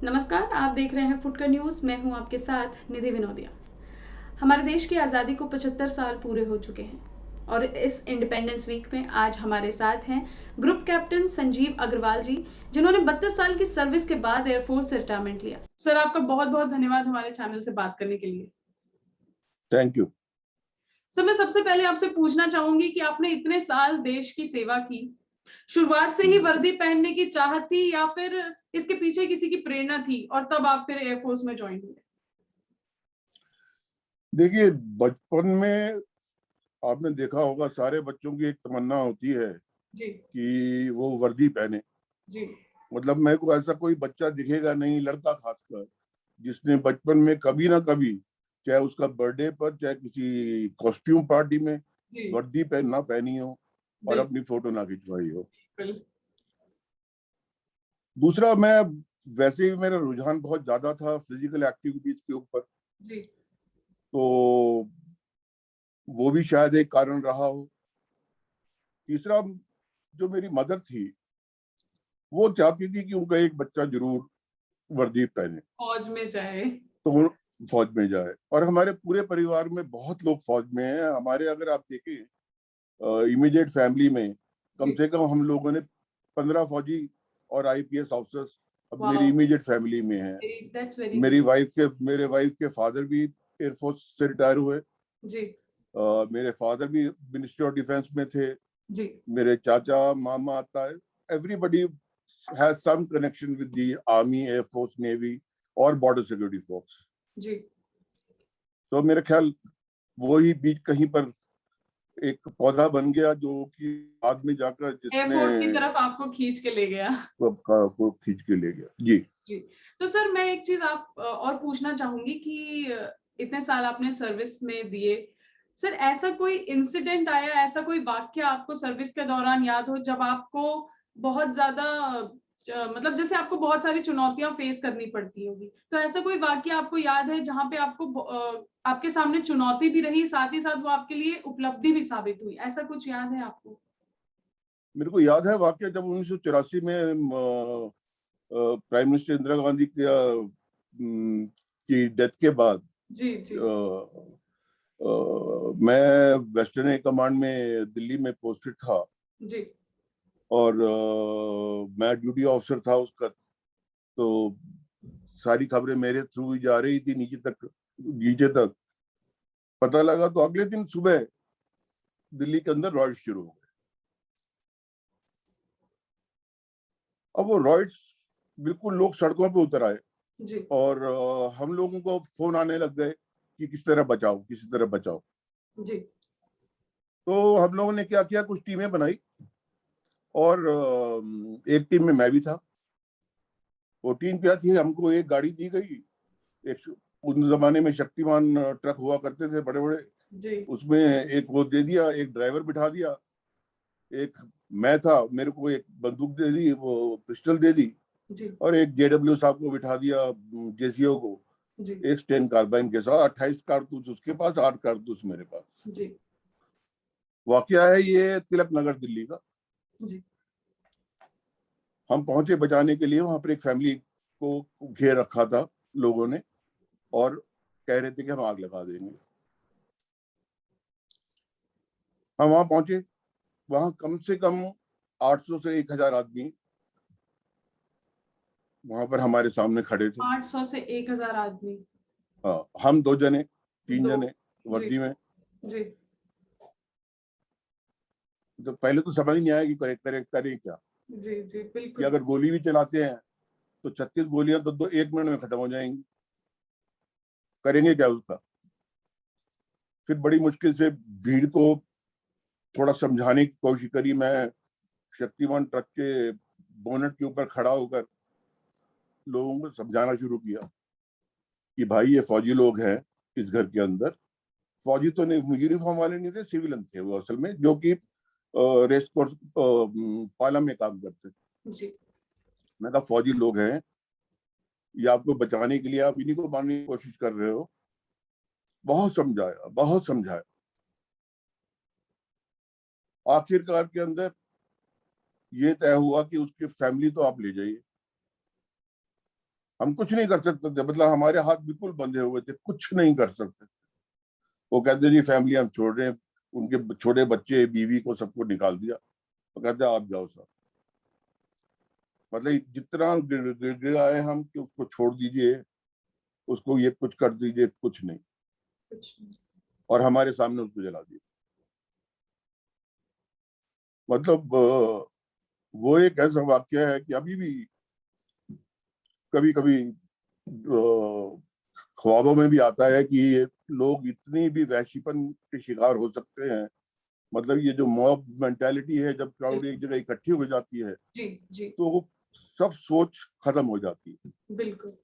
नमस्कार, आप देख रहे हैं फुटकर न्यूज़। मैं हूं आपके साथ निधि विनोदिया। हमारे देश की आज़ादी को 75 साल पूरे हो चुके हैं और इस इंडिपेंडेंस वीक में आज हमारे साथ हैं ग्रुप कैप्टन संजीव अग्रवाल जी, जिन्होंने 32 साल की सर्विस के बाद एयरफोर्स से रिटायरमेंट लिया। सर, आपका बहुत बहुत धन्यवाद हमारे चैनल से बात करने के लिए। Thank you. सर, मैं सबसे पहले आपसे पूछना चाहूंगी कि आपने इतने साल देश की सेवा की, शुरुआत से ही वर्दी पहनने की चाहत थी या फिर इसके पीछे किसी की प्रेरणा थी और तब आप फिर एयरफोर्स में ज्वाइन हुए? देखिए, बचपन में आपने देखा होगा सारे बच्चों की एक तमन्ना होती है जी, कि वो वर्दी पहने। जी, मतलब मेरे को ऐसा कोई बच्चा दिखेगा नहीं, लड़का खासकर, जिसने बचपन में कभी ना कभी, चाहे उसका बर्थडे पर, चाहे किसी कॉस्ट्यूम पार्टी में, जी, वर्दी पहन ना पहनी हो और बिल्कुल, अपनी फोटो ना खिंचवाई हो। दूसरा, मैं वैसे ही मेरा रुझान बहुत ज्यादा था फिजिकल एक्टिविटीज के ऊपर, जी, तो वो भी शायद एक कारण रहा हो। तीसरा, जो मेरी मदर थी, वो चाहती थी कि उनका एक बच्चा जरूर वर्दी पहने, फौज में जाए। तो वो फौज में जाए। और हमारे पूरे परिवार में बहुत लोग फौज में हैं। हमारे, अगर आप देखें, इमीडिएट फैमिली में कम जी, से कम हम लोगों ने 15 फौजी और आईपीएस ऑफिसर्स अब मेरी वाओ! इमीडिएट फैमिली में हैं। That's very good. मेरे वाइफ के फादर भी एयरफोर्स से रिटायर हुए। जी, मेरे फादर भी मिनिस्ट्री ऑफ डिफेंस में थे। जी, मेरे चाचा, मामा, ताए, everybody has some connection with the army, air force, navy और बॉर्डर सिक्योरिटी फोर्स। जी। तो मेरे ख्याल वो ही बीच कहीं पर एक पौधा बन गया, जो कि बाद में जाकर जिसने एयरफोर्स की तरफ आपको खींच के ले गया। को खींच के ले गया। जी। जी। तो सर, मैं एक चीज़ और पूछना चाहूँगी कि इतने साल आपने सर्विस में दिए। सर, ऐसा कोई इंसिडेंट आया, ऐसा कोई वाक़या आपको सर्विस के दौरान याद हो जब आपको बहुत ज़्यादा मतलब जैसे आपको बहुत सारी चुनौतियाँ फ़ेस करनी पड़ती होगी। तो ऐसा कोई वाक़या आपको याद है जहाँ पे आपके सामने चुनौती भी रही, साथ ही साथ वो आपके लिए उपलब्धि भी साबित हुई? ऐसा कुछ याद है आपको? मेरे को याद है वाकया, जब 1984 में प्राइम मिनिस्टर इंदिरा गांधी की डेथ के बाद जी, जी। मैं वेस्टर्न एयर कमांड में दिल्ली में पोस्टेड था। जी। और मैं ड्यूटी ऑफिसर था उसका। तो सारी खबरें मेरे थ्रू ही जा रही थी नीचे तक। पता लगा तो अगले दिन सुबह दिल्ली के अंदर रॉयट्स शुरू हो गए। अब वो रॉयट्स, बिल्कुल लोग सड़कों पे उतर आए जी, और हम लोगों को फोन आने लग गए कि किस तरह बचाओ, किसी तरह बचाओ। जी। तो हम लोगों ने क्या किया, कुछ टीमें बनाई और एक टीम में मैं भी था। वो टीम क्या थी, हमको एक गाड़ी दी गई। एक, उन जमाने में शक्तिमान ट्रक हुआ करते थे बड़े बड़े, जी। उसमें एक वो दे दिया, एक ड्राइवर बिठा दिया। एक मैं था, मेरे को एक बंदूक दे दी, वो पिस्टल दे दी। जी, और एक जेडब्ल्यू साहब को बिठा दिया, जेसीओ को, जी, एक स्टेन कार्बाइन के साथ। 28 कारतूस उसके पास, 8 कारतूस मेरे पास। जी, वाकया है ये तिलक नगर दिल्ली का। जी, हम पहुंचे बचाने के लिए। वहां पर एक फैमिली को घेर रखा था लोगों ने और कह रहे थे कि हम आग लगा देंगे। हम वहां पहुंचे। वहां कम से कम 800 से 1000 आदमी वहां पर हमारे सामने खड़े थे। 800 से 1000 आदमी। हम 2 जने, 3 2। जने जी, वर्दी में। जी, तो पहले तो समझ नहीं आया कि करें क्या। जी, जी, कि बिल्कुल। अगर गोली भी चलाते हैं तो 36 गोलियां तो 1 मिनट में खत्म हो जाएंगी। करेंगे क्या उसका। फिर बड़ी मुश्किल से भीड़ को थोड़ा समझाने की कोशिश करी। मैं शक्तिमान ट्रक के बोनट के ऊपर खड़ा होकर लोगों को समझाना शुरू किया कि भाई, ये फौजी लोग हैं इस घर के अंदर। फौजी तो नहीं, यूनिफॉर्म वाले नहीं थे, सिविलियन थे वो असल में, जो कि रेस्ट कोर्स पाला में काम करते थे। जी, मैं कहा, फौजी लोग हैं, ये आपको बचाने के लिए आप इन्हीं को मारने की कोशिश कर रहे हो। बहुत समझाया, बहुत समझाया। आखिरकार के अंदर ये तय हुआ कि उसकी फैमिली तो आप ले जाइए। हम कुछ नहीं कर सकते थे, मतलब हमारे हाथ बिल्कुल बंधे हुए थे, कुछ नहीं कर सकते। वो कहते जी फैमिली हम छोड़ रहे हैं, उनके छोटे बच्चे बीवी को सबको निकाल दिया, तो कहते आप जाओ सर। मतलब जितना गिड़गिड़ाए हम कि उसको छोड़ दीजिए, उसको ये कुछ कर दीजिए, कुछ नहीं, कुछ नहीं। और हमारे सामने उसको जला दिया। मतलब वो एक ऐसा वाक्य है कि अभी भी कभी कभी ख्वाबों में भी आता है कि ये लोग इतनी भी वहशीपन के शिकार हो सकते हैं। मतलब ये जो मॉब मेंटालिटी है, जब क्राउड एक जगह इकट्ठी हो जाती है जी, जी, तो वो सब सोच खत्म हो जाती है। बिल्कुल।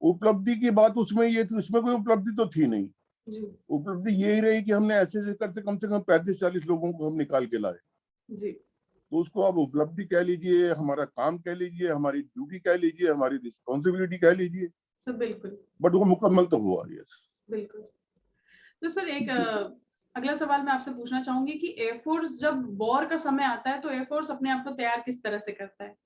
उपलब्धि की बात उसमें ये थी, उसमें कोई उपलब्धि तो थी नहीं। जी, उपलब्धि यही रही कि हमने ऐसे ऐसे करते कम से कम 35-40 लोगों को हम निकाल के लाए। जी, तो उसको आप उपलब्धि कह लीजिए, हमारा काम कह लीजिए, हमारी ड्यूटी कह लीजिए, हमारी रिस्पॉन्सिबिलिटी कह लीजिए, सर बिल्कुल, बट वो मुकम्मल तो हुआ। यस। बिल्कुल। तो सर एक जी। अगला सवाल मैं आपसे पूछना चाहूँगी कि एयरफोर्स जब वॉर का समय आता है, तो एयरफोर्स अपने आप को तैयार किस तरह से करता है?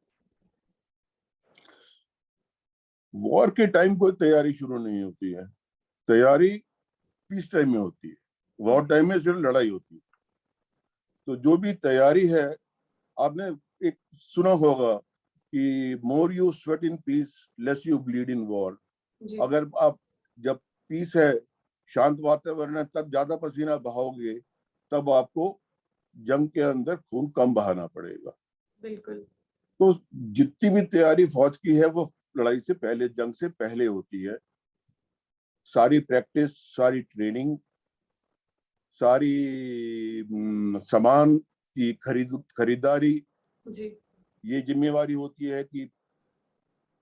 वॉर के टाइम कोई तैयारी शुरू नहीं होती है, तैयारी पीस टाइम में होती है। वॉर ओके, टाइम में सिर्फ लड़ाई होती है। तो जो भी तैयारी है, आपने एक सुना होगा कि more you sweat in peace less you bleed in war. जी, अगर आप, जब पीस है, शांत वातावरण है, तब ज्यादा पसीना बहाओगे, तब आपको जंग के अंदर खून कम बहाना पड़ेगा। बिल्कुल, तो जितनी भी तैयारी फौज की है वो लड़ाई से पहले, जंग से पहले होती है। सारी प्रैक्टिस, सारी ट्रेनिंग, सारी सामान की खरीदारी, जी, ये जिम्मेवारी होती है कि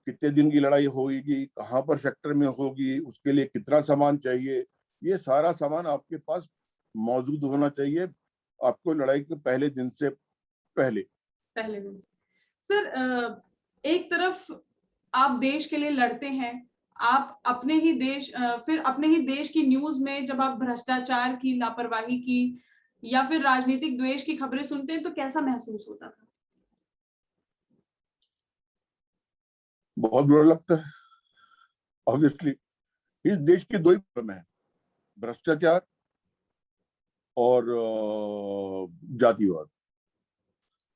कितने दिन की लड़ाई होगी, कहाँ पर सेक्टर में होगी, उसके लिए कितना सामान चाहिए। ये सारा सामान आपके पास मौजूद होना चाहिए, आपको लड़ाई के पहले दिन से पहले। पहले दिन। सर एक तरफ आप देश के लिए लड़ते हैं, आप अपने ही देश फिर अपने ही देश की न्यूज़ में जब आप भ्रष्टाचार की, लापरवाही की या फिर राजनीतिक द्वेष की खबरें सुनते हैं, तो कैसा महसूस होता था? बहुत बुरा लगता है। ऑब्वियसली इस देश के दो ही प्रॉब्लम है, भ्रष्टाचार और जातिवाद।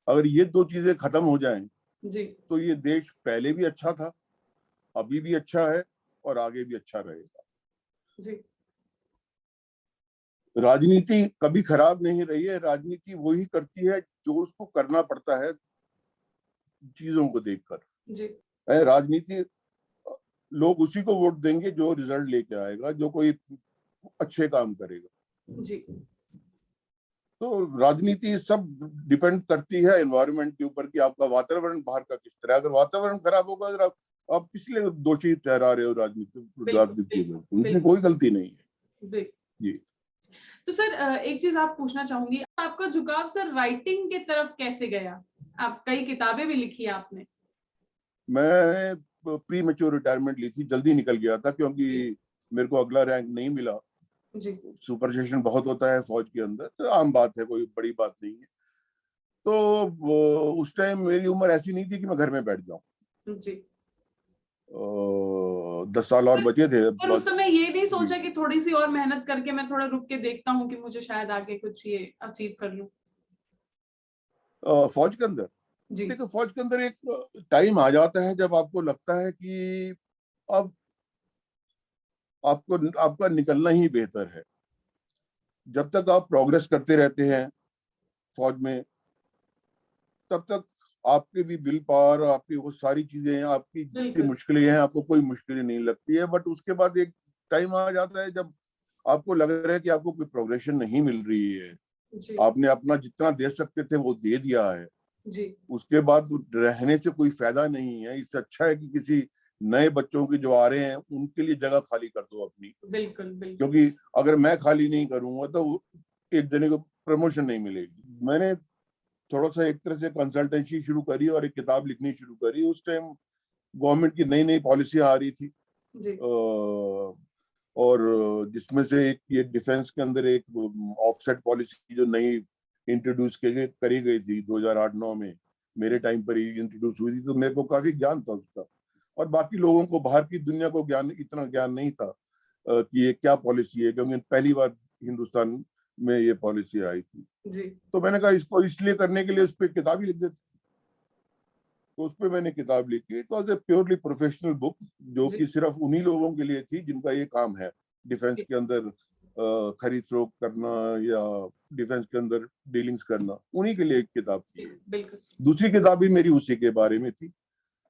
अगर ये दो चीजें खत्म हो जाएं जी, तो ये देश पहले भी अच्छा था, अभी भी अच्छा है, और आगे भी अच्छा रहेगा। जी, राजनीति कभी खराब नहीं रही है, राजनीति वही करती है जो उसको करना पड़ता है चीजों को देखकर। जी, राजनीति, लोग उसी को वोट देंगे जो रिजल्ट लेके आएगा, जो कोई अच्छे काम करेगा। जी, तो राजनीति सब डिपेंड करती है एनवायरनमेंट के ऊपर कि आपका वातावरण बाहर का किस तरह। अगर वातावरण खराब होगा, अगर आप किस लिए दोषी ठहरा रहे हो बिल्कुल, राजनीति में, बिल्कुल, उनकी बिल्कुल, कोई गलती नहीं है। बिल्कुल। जी। तो सर एक चीज़ आप पूछना चाहूँगी, आपका झुकाव सर राइटिंग की तरफ कैसे गया? आप कई किताबें भी लिखी आपने। मैं प्री मेच्योर रिटायरमेंट ली थी, जल्दी निकल गया था क्योंकि जी, मेरे को अगला रैंक नहीं मिला। जी, सुपर सेशन बहुत होता है फौज के अंदर, तो आम बात है, कोई बड़ी बात नहीं है। तो उस टाइम मेरी उम्र ऐसी नहीं थी कि मैं घर में बैठ जाऊं। जी। 10 साल और पर बचे थे पर उस बस। समय ये नहीं जी। सोचा कि थोड़ी-सी और मेहनत करके मैं थोड़ा रुक के देखता हूँ कि मुझे शायद आगे कुछ ये अचीव कर लूँ? फौज के अंदर, जी, देखो फौज के अंदर एक टाइम आ जाता है जब आपको लगता है कि अब आपको आपका निकलना ही बेहतर है। जब तक आप प्रोग्रेस करते रहते हैं फौज में, तब तक आपके भी विल पावर, आपकी वो सारी चीजें, आपकी जितनी बिल्कुल। मुश्किलें हैं, आपको कोई मुश्किलें नहीं लगती है। बट उसके बाद एक टाइम आ जाता है जब आपको लग रहा है कि आपको कोई प्रोग्रेशन नहीं मिल रही है, जी, आपने अपना जितना दे सकते थे वो दे दिया है, जी, उसके बाद रहने से कोई फायदा नहीं है। इससे अच्छा है कि किसी नए बच्चों के जो आ रहे हैं उनके लिए जगह खाली कर दो अपनी। बिल्कुल, बिल्कुल। क्योंकि अगर मैं खाली नहीं करूंगा तो एक जने को प्रमोशन नहीं मिलेगी। मैंने थोड़ा सा एक तरह से कंसल्टेंसी शुरू करी और एक किताब लिखनी शुरू करी। उस टाइम गवर्नमेंट की नई नई पॉलिसियां आ रही थी, जी, और जिसमें से एक ये डिफेंस के अंदर एक ऑफसेट पॉलिसी जो नई इंट्रोड्यूस करी गई थी 2008-9 में, मेरे टाइम पर ही इंट्रोड्यूस हुई थी, तो मेरे को काफी ज्ञान था उसका। और बाकी लोगों को बाहर की दुनिया को इतना ज्ञान नहीं था कि ये क्या पॉलिसी है, क्योंकि पहली बार हिंदुस्तान में ये पॉलिसी आई थी। जी, तो मैंने कहा इसको इसलिए करने के लिए उस पर किताब ही लिख देते। तो उस पर मैंने किताब लिखी। It was a purely professional book, जो जी, कि सिर्फ उन्हीं लोगों के लिए थी जिनका ये काम है, डिफेंस जी, के अंदर खरीद फरोख्त करना या डिफेंस के अंदर डीलिंग्स करना, उन्हीं के लिए एक किताब थी जी, ये। बिल्कुल। दूसरी किताब भी मेरी उसी के बारे में थी।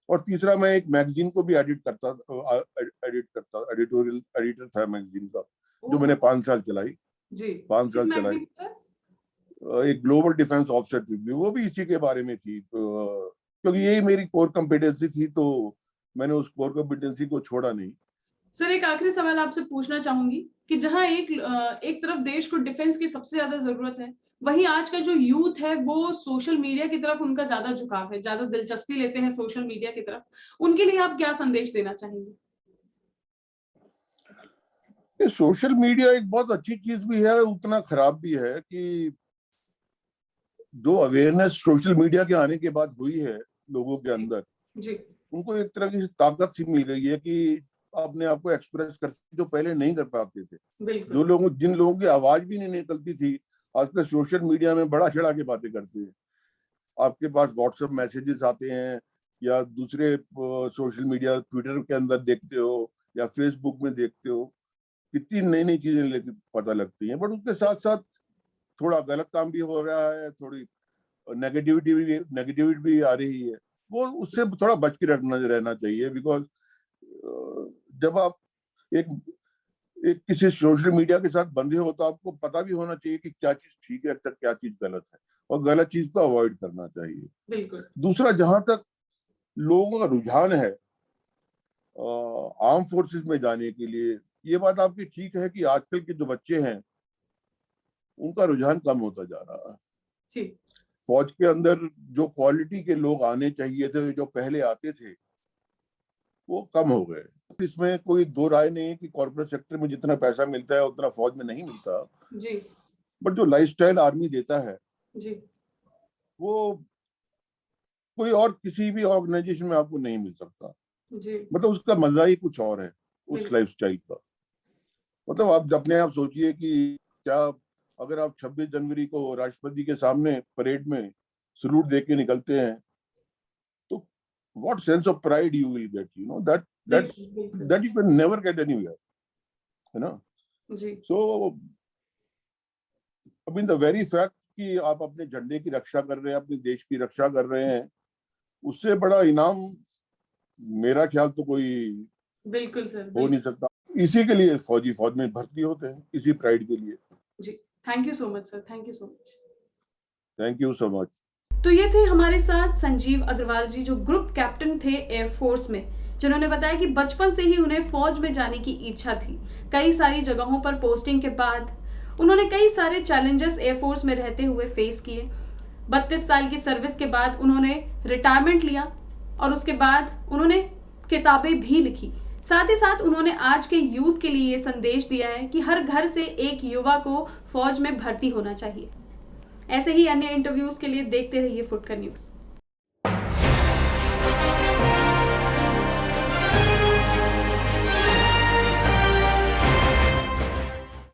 और तीसरा, मैं एक मैगजीन को भी एडिटोरियल एडिटर था मैगजीन का, जो ओह! मैंने 5 साल चलाई। जी, 5 किस साल चलाई। Magazine sir? एक ग्लोबल डिफेंस ऑफसेट रिव्यू, वो भी इसी के बारे में थी। तो क्योंकि यही मेरी कोर कॉम्पिटेंसी थी, तो मैंने उस कोर कॉम्पिटेंसी को छोड़ा नहीं। सर एक आखिरी सवाल आपसे पूछना चाहूँगी कि जहाँ एक तरफ देश को डिफेंस की सबसे ज़्यादा ज़रूरत है, वहीं आज का जो यूथ है वो सोशल मीडिया की तरफ उनका ज़्यादा झुकाव है, ज़्यादा दिलचस्पी लेते हैं सोशल मीडिया की तरफ। उनके लिए आप क्या संदेश देना चाहेंगे? ये सोशल मीडिया एक बहुत अच्छी चीज भी है, उतना खराब भी है कि जो अवेयरनेस सोशल मीडिया के आने के बाद हुई है लोगों के जी, अंदर, जी, उनको एक तरह की ताकत सी मिल गई है कि अपने आप को एक्सप्रेस कर सकते, जो पहले नहीं कर पाते थे। बिल्कुल। जिन लोगों की आवाज भी नहीं निकलती थी, आजकल सोशल मीडिया में बड़ा चढ़ा के बातें करते हैं। आपके पास व्हाट्सएप मैसेजेस आते हैं, या दूसरे सोशल मीडिया, ट्विटर के अंदर देखते हो या फेसबुक में देखते हो, कितनी नई नई चीजें लेके पता लगती हैं। बट उसके साथ साथ थोड़ा गलत काम भी हो रहा है, थोड़ी नेगेटिविटी भी आ रही है। वो उससे थोड़ा बच के रहना चाहिए, बिकॉज जब आप एक एक किसी सोशल मीडिया के साथ बंधे हो, तो आपको पता भी होना चाहिए कि क्या चीज ठीक है, क्या चीज गलत है, और गलत चीज को अवॉइड करना चाहिए। बिल्कुल। दूसरा, जहां तक लोगों का रुझान है आर्म फोर्सेस में जाने के लिए, ये बात आपकी ठीक है कि आजकल के जो बच्चे हैं उनका रुझान कम होता जा रहा है। जी, फौज के अंदर जो क्वालिटी के लोग आने चाहिए थे, जो पहले आते थे, वो कम हो गए। इसमें कोई दो राय नहीं है कि कॉर्पोरेट सेक्टर में जितना पैसा मिलता है उतना फौज में नहीं मिलता। जी, बट जो लाइफस्टाइल आर्मी देता है, जी, वो कोई और किसी भी ऑर्गेनाइजेशन में आपको नहीं मिल सकता। जी, मतलब उसका मजा ही कुछ और है, उस बिल्कुल। लाइफस्टाइल का। मतलब आप अपने आप सोचिए कि क्या, अगर आप 26 जनवरी को राष्ट्रपति के सामने परेड में सलूट दे के निकलते हैं, तो what sense of pride you will get, बिल्कुल, बिल्कुल। that you can never get anywhere, है ना? जी, So I mean the very fact कि आप अपने झंडे की रक्षा कर रहे हैं, अपने देश की रक्षा कर रहे हैं, उससे बड़ा इनाम मेरा ख्याल तो कोई बिल्कुल सर, हो नहीं सकता। इसी के लिए फौज में भर्ती होते हैं, इसी प्राइड के लिए। जी। Thank you so much sir, thank you so much. Thank you so much. तो ये थे हमारे साथ संजीव अग्रवाल जी, जो ग्रुप कैप्टन थे एयरफोर्स में, जिन्होंने बताया कि बचपन से ही उन्हें फौज में जाने की इच्छा थी। कई सारी जगहों पर पोस्टिंग के बाद उन्होंने कई सारे चैलेंजेस एयरफोर्स में रहते हुए फेस किए। 32 साल की सर्विस के बाद उन्होंने रिटायरमेंट लिया और उसके बाद उन्होंने किताबें भी लिखी। साथ ही साथ उन्होंने आज के यूथ के लिए ये संदेश दिया है कि हर घर से एक युवा को फौज में भर्ती होना चाहिए। ऐसे ही अन्य इंटरव्यूज के लिए देखते रहिए फुटकर न्यूज़।